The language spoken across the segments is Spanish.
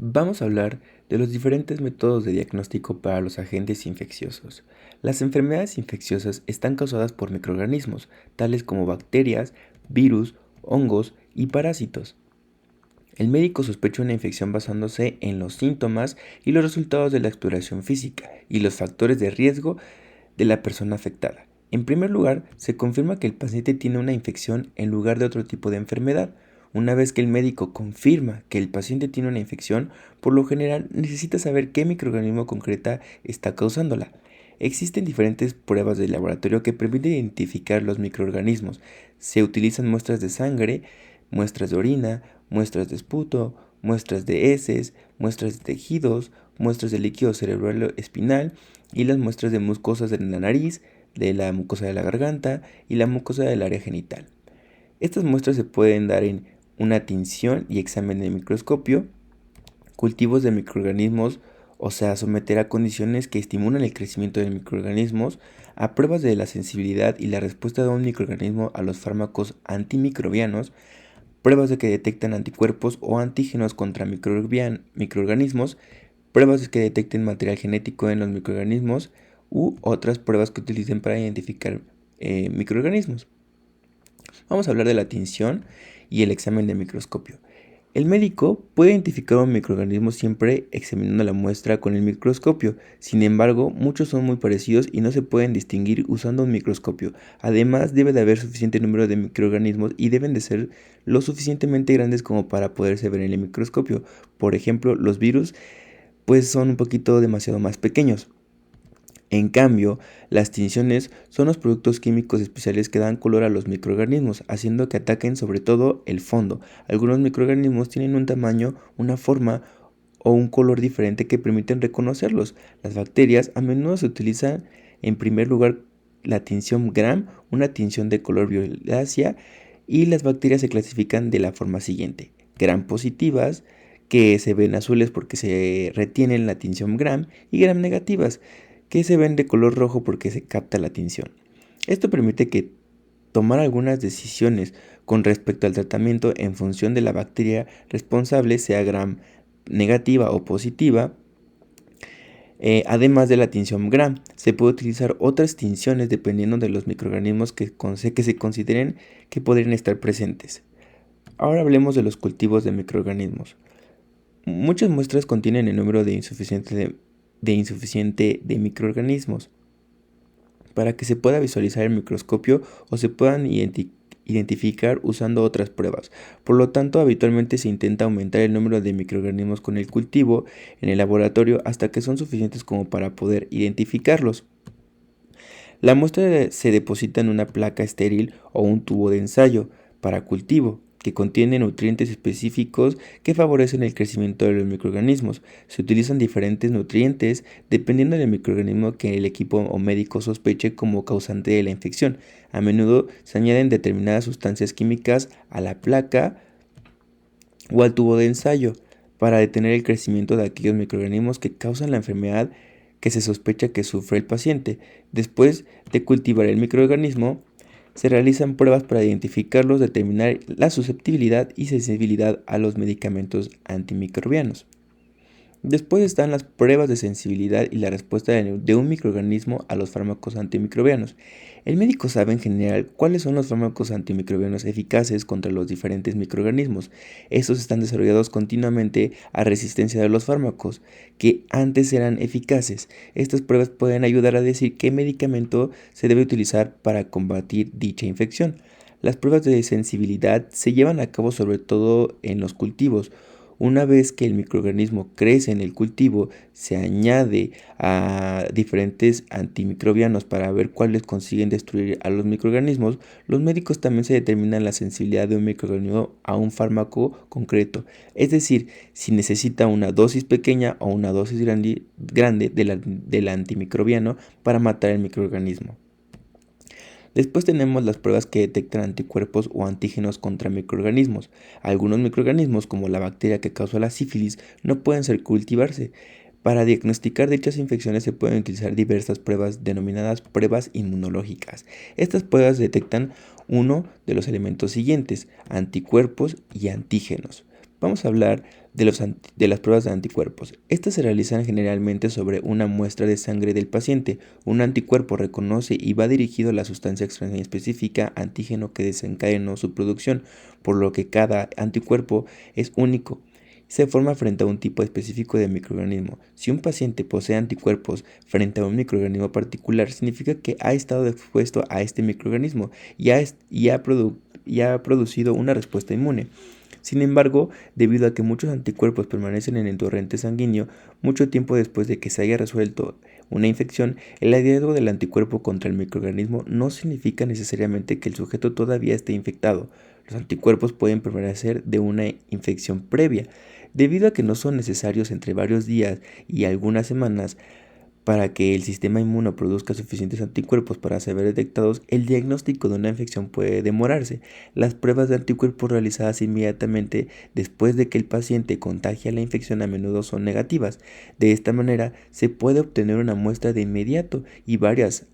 Vamos a hablar de los diferentes métodos de diagnóstico para los agentes infecciosos. Las enfermedades infecciosas están causadas por microorganismos, tales como bacterias, virus, hongos y parásitos. El médico sospecha una infección basándose en los síntomas y los resultados de la exploración física y los factores de riesgo de la persona afectada. En primer lugar, se confirma que el paciente tiene una infección en lugar de otro tipo de enfermedad. Una vez que el médico confirma que el paciente tiene una infección, por lo general necesita saber qué microorganismo concreta está causándola. Existen diferentes pruebas de laboratorio que permiten identificar los microorganismos. Se utilizan muestras de sangre, muestras de orina, muestras de esputo, muestras de heces, muestras de tejidos, muestras de líquido cerebral espinal y las muestras de mucosas de la nariz, de la mucosa de la garganta y la mucosa del área genital. Estas muestras se pueden dar en una tinción y examen de microscopio, cultivos de microorganismos, o sea, someter a condiciones que estimulan el crecimiento de microorganismos, a pruebas de la sensibilidad y la respuesta de un microorganismo a los fármacos antimicrobianos, pruebas de que detectan anticuerpos o antígenos contra microorganismos, pruebas que detecten material genético en los microorganismos u otras pruebas que utilicen para identificar microorganismos. Vamos a hablar de la tinción y el examen de microscopio. El médico puede identificar un microorganismo siempre examinando la muestra con el microscopio. Sin embargo, muchos son muy parecidos y no se pueden distinguir usando un microscopio. Además, debe de haber suficiente número de microorganismos y deben de ser lo suficientemente grandes como para poderse ver en el microscopio. Por ejemplo, los virus pues son un poquito demasiado más pequeños. En cambio, las tinciones son los productos químicos especiales que dan color a los microorganismos, haciendo que ataquen sobre todo el fondo. Algunos microorganismos tienen un tamaño, una forma o un color diferente que permiten reconocerlos. Las bacterias a menudo se utilizan en primer lugar la tinción Gram, una tinción de color violácea, y las bacterias se clasifican de la forma siguiente: Gram positivas, que se ven azules porque se retienen la tinción Gram, y Gram negativas, que se ven de color rojo porque se capta la tinción. Esto permite que tomar algunas decisiones con respecto al tratamiento en función de la bacteria responsable, sea Gram negativa o positiva. Además de la tinción Gram, se puede utilizar otras tinciones dependiendo de los microorganismos que se consideren que podrían estar presentes. Ahora hablemos de los cultivos de microorganismos. Muchas muestras contienen el número de insuficiente de microorganismos para que se pueda visualizar el microscopio o se puedan identificar usando otras pruebas. Por lo tanto, habitualmente se intenta aumentar el número de microorganismos con el cultivo en el laboratorio hasta que son suficientes como para poder identificarlos. La muestra se deposita en una placa estéril o un tubo de ensayo para cultivo, que contiene nutrientes específicos que favorecen el crecimiento de los microorganismos. Se utilizan diferentes nutrientes dependiendo del microorganismo que el equipo o médico sospeche como causante de la infección. A menudo se añaden determinadas sustancias químicas a la placa o al tubo de ensayo para detener el crecimiento de aquellos microorganismos que causan la enfermedad que se sospecha que sufre el paciente. Después de cultivar el microorganismo, se realizan pruebas para identificarlos, determinar la susceptibilidad y sensibilidad a los medicamentos antimicrobianos. Después están las pruebas de sensibilidad y la respuesta de un microorganismo a los fármacos antimicrobianos. El médico sabe en general cuáles son los fármacos antimicrobianos eficaces contra los diferentes microorganismos. Estos están desarrollados continuamente a resistencia de los fármacos que antes eran eficaces. Estas pruebas pueden ayudar a decir qué medicamento se debe utilizar para combatir dicha infección. Las pruebas de sensibilidad se llevan a cabo sobre todo en los cultivos. Una vez que el microorganismo crece en el cultivo, se añade a diferentes antimicrobianos para ver cuáles consiguen destruir a los microorganismos. Los médicos también se determinan la sensibilidad de un microorganismo a un fármaco concreto, es decir, si necesita una dosis pequeña o una dosis grande del antimicrobiano para matar el microorganismo. Después tenemos las pruebas que detectan anticuerpos o antígenos contra microorganismos. Algunos microorganismos, como la bacteria que causó la sífilis, no pueden cultivarse. Para diagnosticar dichas infecciones se pueden utilizar diversas pruebas denominadas pruebas inmunológicas. Estas pruebas detectan uno de los elementos siguientes: anticuerpos y antígenos. Vamos a hablar de las pruebas de anticuerpos. Estas se realizan generalmente sobre una muestra de sangre del paciente. Un anticuerpo reconoce y va dirigido a la sustancia extraña específica antígeno que desencadenó su producción, por lo que cada anticuerpo es único. Se forma frente a un tipo específico de microorganismo. Si un paciente posee anticuerpos frente a un microorganismo particular, significa que ha estado expuesto a este microorganismo y ha producido una respuesta inmune. Sin embargo, debido a que muchos anticuerpos permanecen en el torrente sanguíneo mucho tiempo después de que se haya resuelto una infección, el hallazgo del anticuerpo contra el microorganismo no significa necesariamente que el sujeto todavía esté infectado. Los anticuerpos pueden permanecer de una infección previa, debido a que no son necesarios entre varios días y algunas semanas. Para que el sistema inmuno produzca suficientes anticuerpos para ser detectados, el diagnóstico de una infección puede demorarse. Las pruebas de anticuerpos realizadas inmediatamente después de que el paciente contagia la infección a menudo son negativas. De esta manera, se puede obtener una muestra de inmediato y varias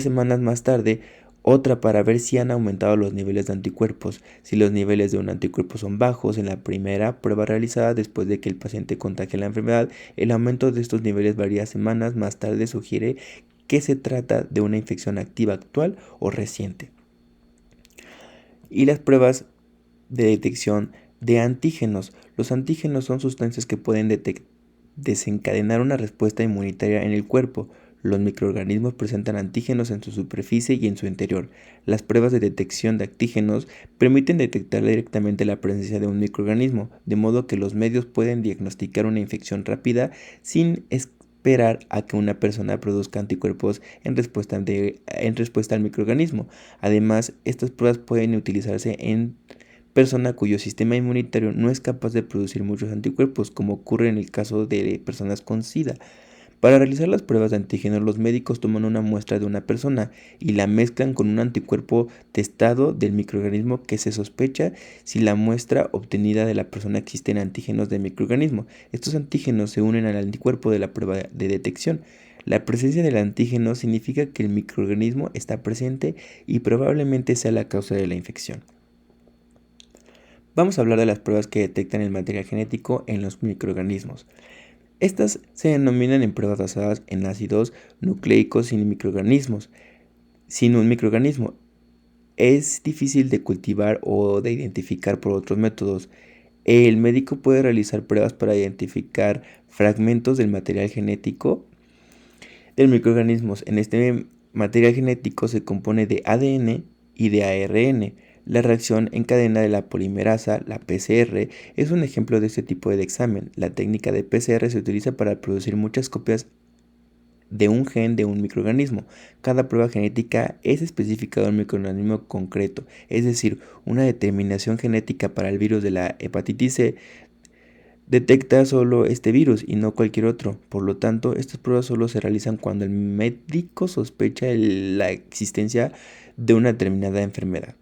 semanas más tarde otra para ver si han aumentado los niveles de anticuerpos. Si los niveles de un anticuerpo son bajos en la primera prueba realizada después de que el paciente contagie la enfermedad, el aumento de estos niveles varias semanas más tarde sugiere que se trata de una infección activa actual o reciente. Y las pruebas de detección de antígenos. Los antígenos son sustancias que pueden desencadenar una respuesta inmunitaria en el cuerpo. Los microorganismos presentan antígenos en su superficie y en su interior. Las pruebas de detección de antígenos permiten detectar directamente la presencia de un microorganismo, de modo que los medios pueden diagnosticar una infección rápida sin esperar a que una persona produzca anticuerpos en respuesta al microorganismo. Además, estas pruebas pueden utilizarse en persona cuyo sistema inmunitario no es capaz de producir muchos anticuerpos, como ocurre en el caso de personas con SIDA. Para realizar las pruebas de antígenos, los médicos toman una muestra de una persona y la mezclan con un anticuerpo testado del microorganismo que se sospecha si la muestra obtenida de la persona existen antígenos del microorganismo. Estos antígenos se unen al anticuerpo de la prueba de detección. La presencia del antígeno significa que el microorganismo está presente y probablemente sea la causa de la infección. Vamos a hablar de las pruebas que detectan el material genético en los microorganismos. Estas se denominan en pruebas basadas en ácidos nucleicos sin microorganismos. Sin un microorganismo es difícil de cultivar o de identificar por otros métodos. El médico puede realizar pruebas para identificar fragmentos del material genético del microorganismos. En este material genético se compone de ADN y de ARN. La reacción en cadena de la polimerasa, la PCR, es un ejemplo de este tipo de examen. La técnica de PCR se utiliza para producir muchas copias de un gen de un microorganismo. Cada prueba genética es específica de un microorganismo concreto, es decir, una determinación genética para el virus de la hepatitis C detecta solo este virus y no cualquier otro. Por lo tanto, estas pruebas solo se realizan cuando el médico sospecha la existencia de una determinada enfermedad.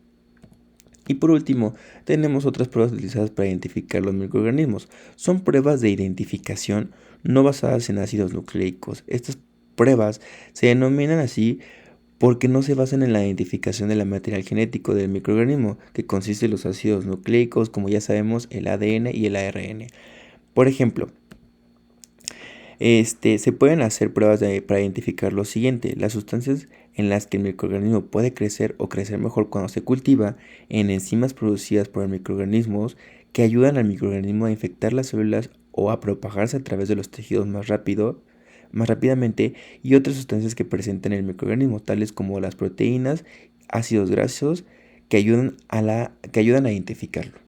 Y por último, tenemos otras pruebas utilizadas para identificar los microorganismos. Son pruebas de identificación no basadas en ácidos nucleicos. Estas pruebas se denominan así porque no se basan en la identificación del material genético del microorganismo, que consiste en los ácidos nucleicos, como ya sabemos, el ADN y el ARN. Por ejemplo, se pueden hacer pruebas para identificar lo siguiente: las sustancias en las que el microorganismo puede crecer o crecer mejor cuando se cultiva, en enzimas producidas por microorganismos que ayudan al microorganismo a infectar las células o a propagarse a través de los tejidos más rápidamente, y otras sustancias que presentan el microorganismo, tales como las proteínas, ácidos grasos, que ayudan a identificarlo.